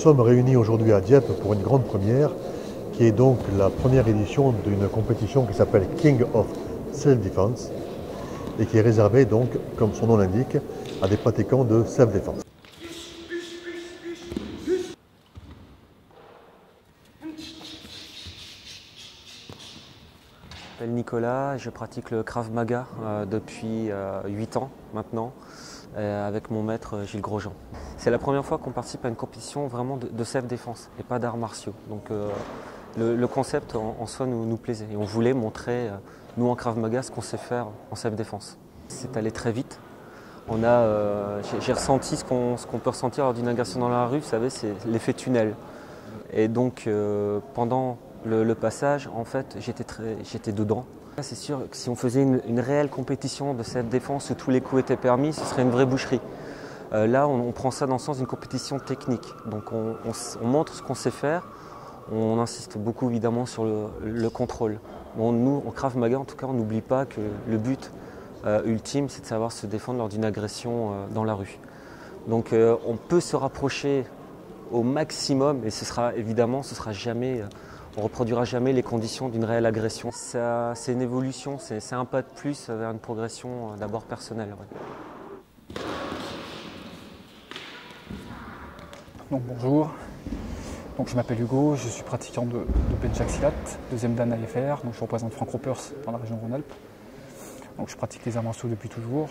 sommes réunis aujourd'hui à Dieppe pour une grande première, qui est donc la première édition d'une compétition qui s'appelle King of Self-Defense et qui est réservée donc, comme son nom l'indique, à des pratiquants de self-défense. Je m'appelle Nicolas, je pratique le Krav Maga depuis 8 ans maintenant avec mon maître Gilles Grosjean. C'est la première fois qu'on participe à une compétition vraiment de self-défense et pas d'arts martiaux. Donc le concept en soi nous plaisait et on voulait montrer, nous en Krav Maga, ce qu'on sait faire en self-défense. C'est allé très vite. J'ai ressenti ce qu'on peut ressentir lors d'une agression dans la rue, vous savez, c'est l'effet tunnel. Et donc pendant le passage, en fait, j'étais dedans. C'est sûr que si on faisait une réelle compétition de cette défense où tous les coups étaient permis, ce serait une vraie boucherie. Là, on prend ça dans le sens d'une compétition technique. Donc on montre ce qu'on sait faire, on insiste beaucoup évidemment sur le contrôle. Bon, nous, en Krav Maga, en tout cas, on n'oublie pas que le but ultime, c'est de savoir se défendre lors d'une agression dans la rue. Donc on peut se rapprocher au maximum, et ce sera jamais... On ne reproduira jamais les conditions d'une réelle agression. C'est une évolution, c'est un pas de plus vers une progression d'abord personnelle. Ouais. Donc bonjour, donc, je m'appelle Hugo, je suis pratiquant de Penchak Silat, deuxième dan AFR, donc je représente Frank Ropers dans la région Rhône-Alpes. Donc je pratique les arts martiaux depuis toujours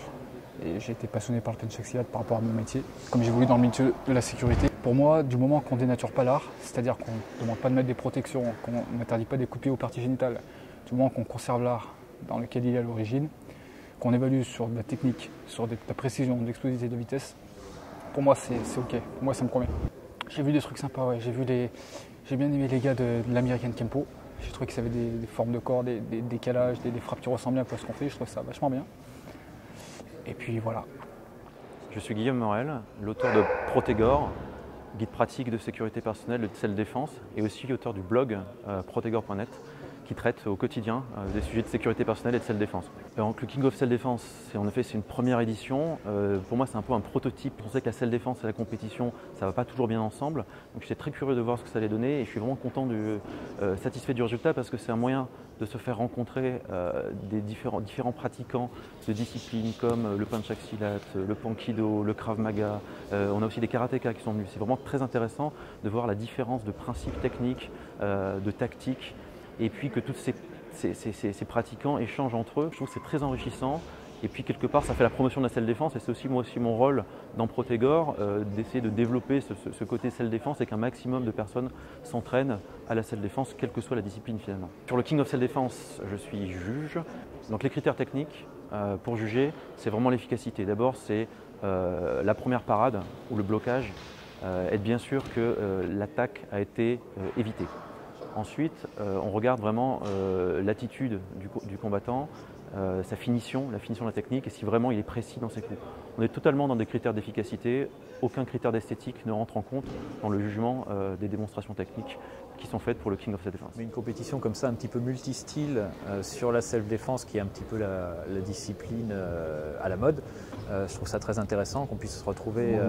et j'ai été passionné par le Penchak Silat par rapport à mon métier. Comme j'évolue dans le milieu de la sécurité, pour moi, du moment qu'on ne dénature pas l'art, c'est-à-dire qu'on ne demande pas de mettre des protections, qu'on n'interdit pas des coups de pied aux parties génitales, du moment qu'on conserve l'art dans lequel il est à l'origine, qu'on évalue sur de la technique, sur de la précision, de l'explosivité et de la vitesse, pour moi c'est ok, pour moi ça me convient. J'ai vu des trucs sympas, ouais. J'ai bien aimé les gars de l'American Kempo. J'ai trouvé qu'ils avaient des formes de corps, des décalages, des frappes qui ressemblent bien à ce qu'on fait, je trouve ça vachement bien. Et puis voilà. Je suis Guillaume Morel, l'auteur de Protégor, guide pratique de sécurité personnelle de self-défense et aussi l'auteur du blog protégor.net qui traite au quotidien des sujets de sécurité personnelle et de self-défense. Donc le King of Self-Défense, c'est une première édition. Pour moi, c'est un peu un prototype. On sait que la self-défense et la compétition, ça ne va pas toujours bien ensemble. Donc j'étais très curieux de voir ce que ça allait donner et je suis vraiment content, satisfait du résultat parce que c'est un moyen de se faire rencontrer des différents pratiquants de disciplines comme le Penchak Silat, le Pankido, le Krav Maga. On a aussi des karatékas qui sont venus. C'est vraiment très intéressant de voir la différence de principes techniques, de tactiques, et puis que tous ces pratiquants échangent entre eux. Je trouve que c'est très enrichissant. Et puis quelque part, ça fait la promotion de la self-défense et c'est aussi moi aussi mon rôle dans Protégor d'essayer de développer ce côté self-défense et qu'un maximum de personnes s'entraînent à la self-défense, quelle que soit la discipline finalement. Sur le King of Self-Défense, je suis juge. Donc les critères techniques pour juger, c'est vraiment l'efficacité. D'abord, c'est la première parade ou le blocage, être bien sûr que l'attaque a été évitée. Ensuite, on regarde vraiment l'attitude du combattant, sa finition, la finition de la technique et si vraiment il est précis dans ses coups. On est totalement dans des critères d'efficacité, aucun critère d'esthétique ne rentre en compte dans le jugement des démonstrations techniques qui sont faites pour le King of Self-Défense. Une compétition comme ça, un petit peu multistyle sur la self-défense qui est un petit peu la discipline à la mode. Je trouve ça très intéressant qu'on puisse se retrouver,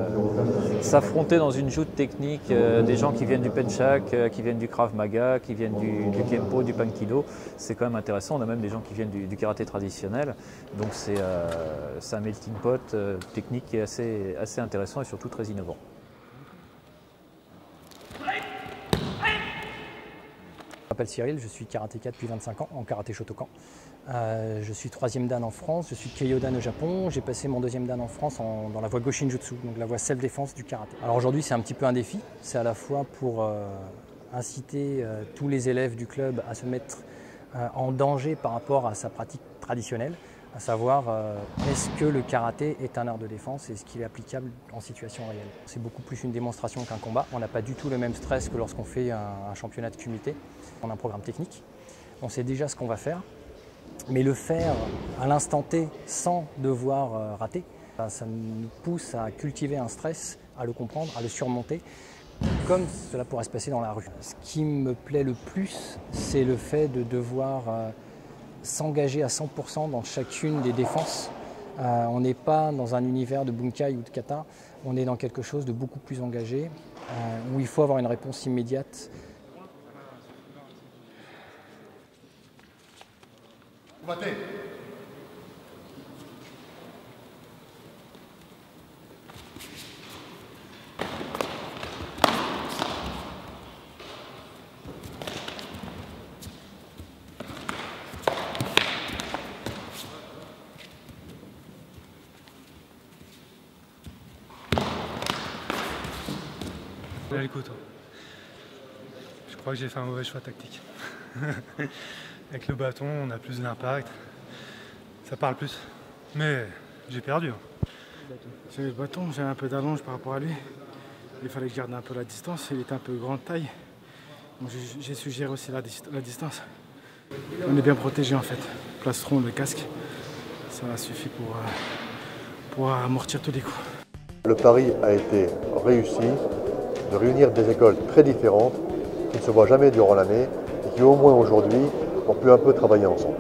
s'affronter dans une joute technique, des gens qui viennent du Penchak, qui viennent du Krav Maga, qui viennent du Kempo, du Pankido. C'est quand même intéressant, on a même des gens qui viennent du karaté traditionnel. Donc c'est un melting pot technique qui est assez intéressant et surtout très innovant. Je m'appelle Cyril, je suis karatéka depuis 25 ans en karaté Shotokan. Je suis 3e dan en France, je suis Keiyodan au Japon. J'ai passé mon 2e dan en France dans la voie Goshinjutsu, donc la voie self-défense du karaté. Alors aujourd'hui c'est un petit peu un défi, c'est à la fois pour inciter tous les élèves du club à se mettre en danger par rapport à sa pratique traditionnelle, à savoir est-ce que le karaté est un art de défense et est-ce qu'il est applicable en situation réelle. C'est beaucoup plus une démonstration qu'un combat. On n'a pas du tout le même stress que lorsqu'on fait un championnat de kumité. On a un programme technique, on sait déjà ce qu'on va faire, mais le faire à l'instant T sans devoir rater, ça nous pousse à cultiver un stress, à le comprendre, à le surmonter, comme cela pourrait se passer dans la rue. Ce qui me plaît le plus, c'est le fait de devoir s'engager à 100% dans chacune des défenses. On n'est pas dans un univers de bunkai ou de kata, on est dans quelque chose de beaucoup plus engagé où il faut avoir une réponse immédiate. Là, le couteau. Je crois que j'ai fait un mauvais choix tactique. Avec le bâton, on a plus d'impact, ça parle plus. Mais j'ai perdu. J'avais le bâton, j'avais un peu d'allonge par rapport à lui. Il fallait que je garde un peu la distance, il était un peu grande taille. Donc j'ai su gérer aussi la distance. On est bien protégé en fait. Plastron, le casque, ça a suffi pour amortir tous les coups. Le pari a été réussi de réunir des écoles très différentes qui ne se voient jamais durant l'année et qui au moins aujourd'hui ont pu un peu travailler ensemble.